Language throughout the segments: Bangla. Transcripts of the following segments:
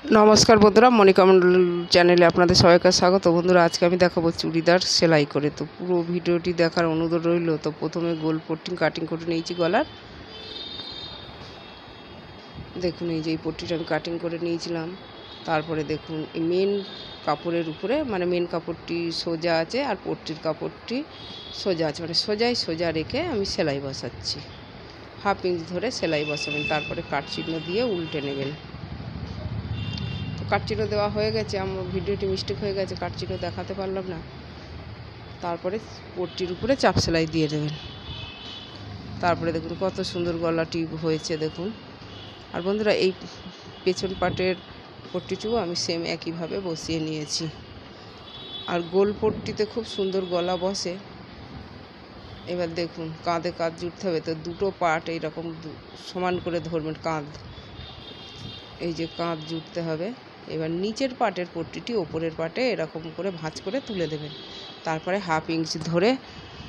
नमस्कार बंधुरा मनिका मंडल चैनेले आपनादेर सबाइके स्वागत। बंधुरा आज के आमि देखाबो चूड़ीदार सेलाई करे। तो पुरो भिडियोटी देखार अनुरोध रइल। तो प्रथमे गोल पट्टी काटिंग करे निয়েছি गलार। देखुन এই যে পট্টিটা আমি কাটিং করে নিয়েছিলাম। তারপরে দেখুন এই মেন কাপড়ের উপরে মানে মেন কাপড়টি সোজা আছে আর পট্টির কাপড়টি সোজা আছে, মানে সোজা রেখে আমি সেলাই বসাচ্ছি। হাফ ইঞ্চ ধরে সেলাই বসাবেন, তারপরে কাট চিহ্ন দিয়ে উল্টে নেবেন। কাট চিহ্ন দেওয়া হয়ে গেছে, আমার ভিডিওটি মিস্টেক হয়ে গেছে, কাট চিহ্ন দেখাতে পারলাম না। তারপরে পট্টির উপরে চাপ সেলাই দিয়ে দেবেন। তারপরে দেখুন কত সুন্দর গলাটি হয়েছে দেখুন। আর বন্ধুরা এই পেছন পাটের পট্টিটিও আমি সেম একইভাবে বসিয়ে নিয়েছি। আর গোল পট্টিতে খুব সুন্দর গলা বসে। এবার দেখুন কাঁধে কাঁধ জুড়তে হবে, তো দুটো পাট এইরকম সমান করে ধরবেন। কাঁধ এই যে কাঁধ জুড়তে হবে। এবার নিচের পাটের পট্টিটি ওপরের পাটে এরকম করে ভাঁজ করে তুলে দেবেন। তারপরে হাফ ইঞ্চ ধরে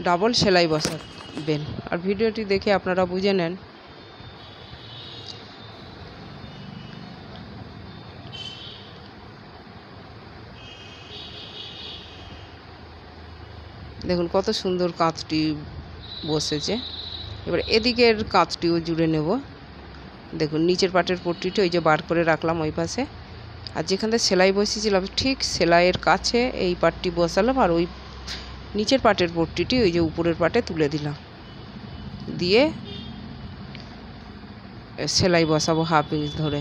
ডাবল সেলাই বসাবেন। আর ভিডিওটি দেখে আপনারা বুঝে নেন। দেখুন কত সুন্দর কাঁধটি বসেছে। এবার এদিকের কাঁধটিও জুড়ে নেব। দেখুন নিচের পাটের পট্টিটি ওই যে বার করে রাখলাম ওই পাশে, আর যেখানে সেলাই বসিয়েছিলাম ঠিক সেলাইয়ের কাছে এই পাটটি বসালাম, আর ওই নিচের পাটের পট্টিটি ওই যে উপরের পাটে তুলে দিলাম, দিয়ে সেলাই বসাবো হাফ ইঞ্চ ধরে।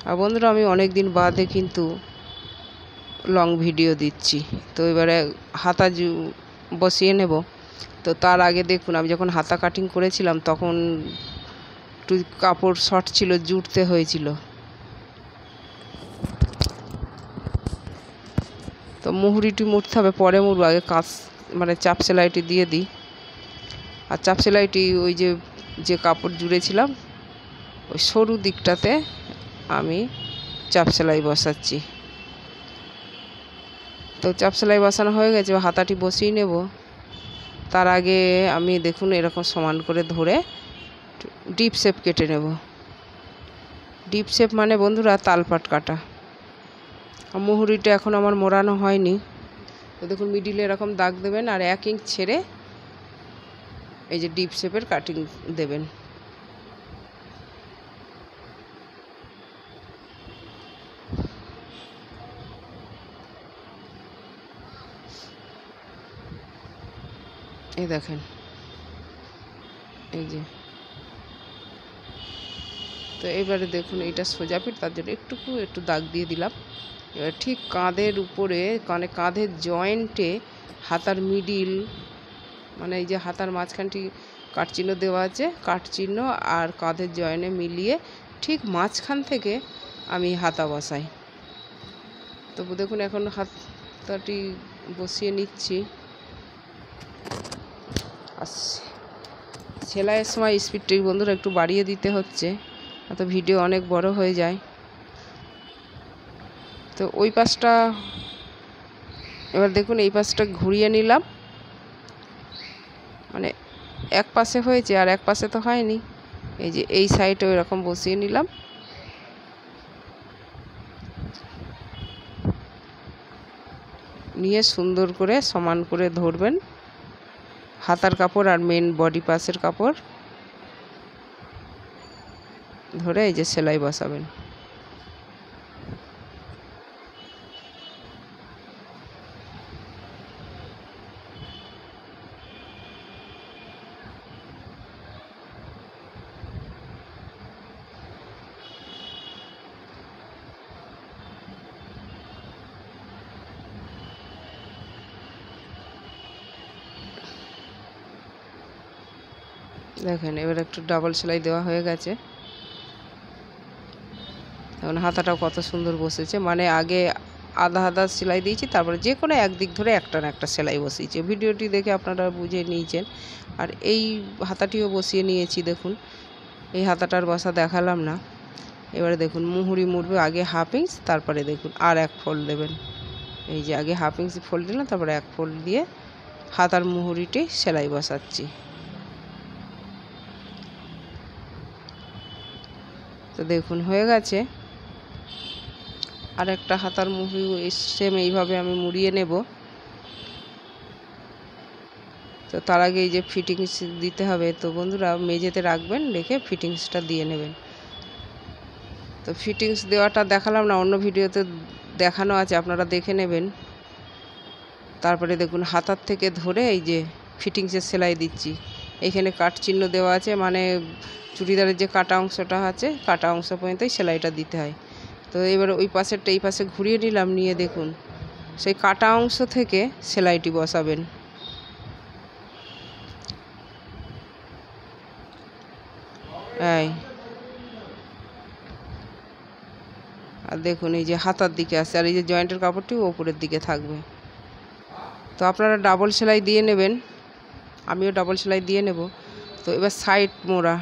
আর বন্ধুরা আমি অনেক দিন বাদে কিন্তু লং ভিডিও দিচ্ছি। তো এবারে হাতা বসিয়ে নেব। তো তার আগে দেখুন আমি যখন হাতা কাটিং করেছিলাম তখন একটু কাপড় শর্ট ছিল, জুড়তে হয়েছিল। তো মুহুরিটি মুড়তে হবে, পরে মুড়ব, আগে কাজ মানে চাপ সেলাইটি দিয়ে দিই। আর চাপ সেলাইটি ওই যে কাপড় জুড়েছিলাম ওই সরু দিকটাতে আমি চাপ সেলাই বসাচ্ছি। তো চাপ সেলাই বসানো হয়ে গেছে, হাতাটি বসিয়ে নেব। তার আগে আমি দেখুন এরকম সমান করে ধরে ডিপ শেপ কেটে নেব। ডিপ শেপ মানে বন্ধুরা তালপাট কাটা। মুহুরিটা এখন আমার মোড়ানো হয়নি। তো দেখুন মিডিলে এরকম দাগ দেবেন, আর 1 ইঞ্চ ছেড়ে এই যে ডিপ শেপের কাটিং দেবেন। এই দেখেন এই যে। তো এবারে দেখুন এইটা সোজা পিঠ, তার জন্য একটু দাগ দিয়ে দিলাম। এবার ঠিক কাঁধের উপরে মানে কাঁধের জয়েন্টে হাতার মিডিল মানে এই যে হাতার মাঝখানটি কাটচিহ্ন দেওয়া আছে, কাটচিহ্ন আর কাঁধের জয়েন্টে মিলিয়ে ঠিক মাঝখান থেকে আমি হাতা বসাই। তো দেখুন এখন হাতাটি বসিয়ে নিচ্ছি। আর সেলাইয়ের সময় স্পিডটি বন্ধুরা একটু বাড়িয়ে দিতে হচ্ছে, তো ভিডিও অনেক বড় হয়ে যায়। তো ওই পাশটা এবার দেখুন এই পাশটা ঘুরিয়ে নিলাম, মানে এক পাশে হয়েছে আর এক পাশে তো হয়নি। এই যে এই সাইডে এরকম বসিয়ে নিলাম। নিয়ে সুন্দর করে সমান করে ধরবেন হাতার কাপড় আর মেন বডি পাসের কাপড় ধরে এই যে সেলাই বসাবেন। দেখেন এবার একটু ডাবল সেলাই দেওয়া হয়ে গেছে। এখন হাতাটাও কত সুন্দর বসেছে, মানে আগে আধা সেলাই দিয়েছি, তারপরে যে কোনো একদিক ধরে একটা না একটা সেলাই বসিয়েছি। ভিডিওটি দেখে আপনারা বুঝে নিয়েছেন। আর এই হাতাটিও বসিয়ে নিয়েছি। দেখুন এই হাতাটার বসা দেখালাম না। এবারে দেখুন মুহুরি মুড়বে, আগে হাফ ইঞ্চ, তারপরে দেখুন আর 1 ফোল্ড দেবেন। এই যে আগে হাফ ইঞ্চ ফোল্ড দিলাম, তারপরে 1 ফোল্ড দিয়ে হাতার মুহুরিটি সেলাই বসাচ্ছি। তো দেখুন হয়ে গেছে। আর একটা হাতার মুড়ি সেম এইভাবে আমি মুড়িয়ে নেব। তো তার আগে এই যে ফিটিংস দিতে হবে, তো বন্ধুরা মেঝেতে রাখবেন, রেখে ফিটিংসটা দিয়ে নেবেন। তো ফিটিংস দেওয়াটা দেখালাম না, অন্য ভিডিওতে দেখানো আছে, আপনারা দেখে নেবেন। তারপরে দেখুন হাতার থেকে ধরে এই যে ফিটিংসের সেলাই দিচ্ছি। এইখানে কাট চিহ্ন দেওয়া আছে, মানে চুড়িদারের যে কাটা অংশটা আছে কাটা অংশ পর্যন্তই সেলাইটা দিতে হয়। তো এবার ওই পাশেরটা এই পাশে ঘুরিয়ে নিলাম, নিয়ে দেখুন সেই কাটা অংশ থেকে সেলাইটি বসাবেন। আর দেখুন এই যে হাতার দিকে আসছে, আর এই যে জয়েন্টের কাপড়টি ওপরের দিকে থাকবে। তো আপনারা ডাবল সেলাই দিয়ে নেবেন, আমিও ডাবল সেলাই দিয়ে নেব। তো এবার সাইড মোড়া,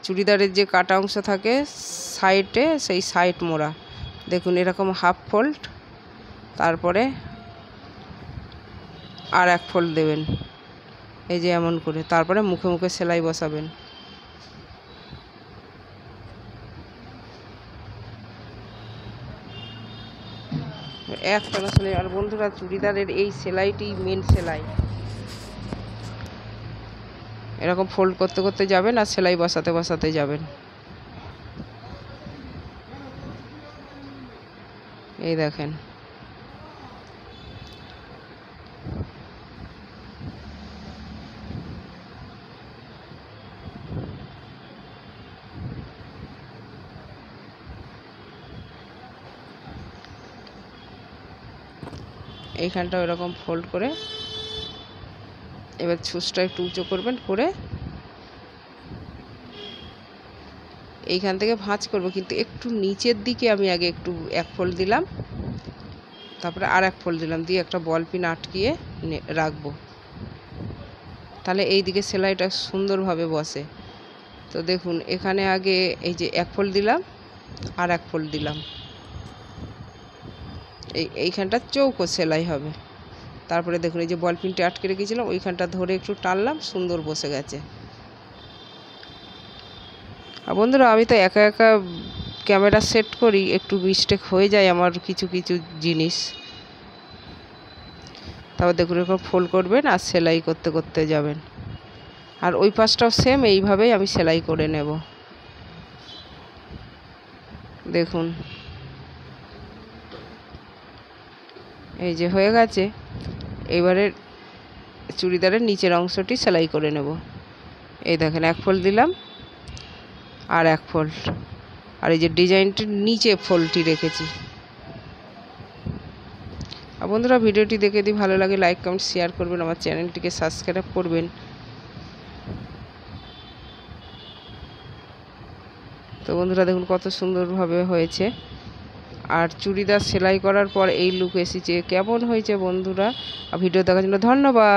চুড়িদারের যে কাটা অংশ থাকে সাইডে, সেই সাইড মোড়া দেখুন এরকম হাফ ফোল্ড, তারপরে আর এক ফোল্ড দেবেন এই যে এমন করে, তারপরে মুখে মুখে সেলাই বসাবেন। একটানা সেলাই। আর বন্ধুরা চুড়িদারের এই সেলাইটি মেন সেলাই, এরকম ফোল্ড করতে করতে যাবেন আর সেলাই বসাতে বসাতে যাবেন। এই দেখেন এইখানটা এরকম ফোল্ড করে এবার ছুঁচটা একটু উঁচু করবেন, করে এইখান থেকে ভাঁজ করব, কিন্তু একটু নিচের দিকে আমি আগে একটু এক ফোল্ড দিলাম, তারপরে আর এক ফোল্ড দিলাম, দিয়ে একটা বল পিন আটকিয়ে রাখবো, তাহলে এই দিকে সেলাইটা সুন্দরভাবে বসে। তো দেখুন এখানে আগে এই যে এক ফোল্ড দিলাম আর এক ফোল্ড দিলাম, এইখানটা চৌকো সেলাই হবে। তারপরে দেখুন এই যে বল পিনটি আটকে রেখেছিলাম ওইখানটা ধরে একটু টানলাম, সুন্দর বসে গেছে। আর বন্ধুরা আমি তো একা একা ক্যামেরা সেট করি, একটু মিস্টেক হয়ে যায় আমার কিছু কিছু জিনিস। তারপর দেখুন এরকম ফোল্ড করবেন আর সেলাই করতে করতে যাবেন। আর ওই পাশটাও সেম এইভাবেই আমি সেলাই করে নেব। দেখুন এই যে হয়ে গেছে। এবারে চুড়িদারের নিচের অংশটি সেলাই করে নেব। এই দেখেন এক ফোল্ড দিলাম আর এক ফোল্ড, আর এই যে ডিজাইনটির নিচে ফোল্ডটি রেখেছি। আর বন্ধুরা ভিডিওটি দেখে যদি ভালো লাগে লাইক কমেন্ট শেয়ার করবেন, আমার চ্যানেলটিকে সাবস্ক্রাইব করবেন। তো বন্ধুরা দেখুন কত সুন্দরভাবে হয়েছে। আর চুড়িদার সেলাই করার পর এই লুক এসেছে, কেমন হয়েছে বন্ধুরা? ভিডিও দেখার জন্য ধন্যবাদ।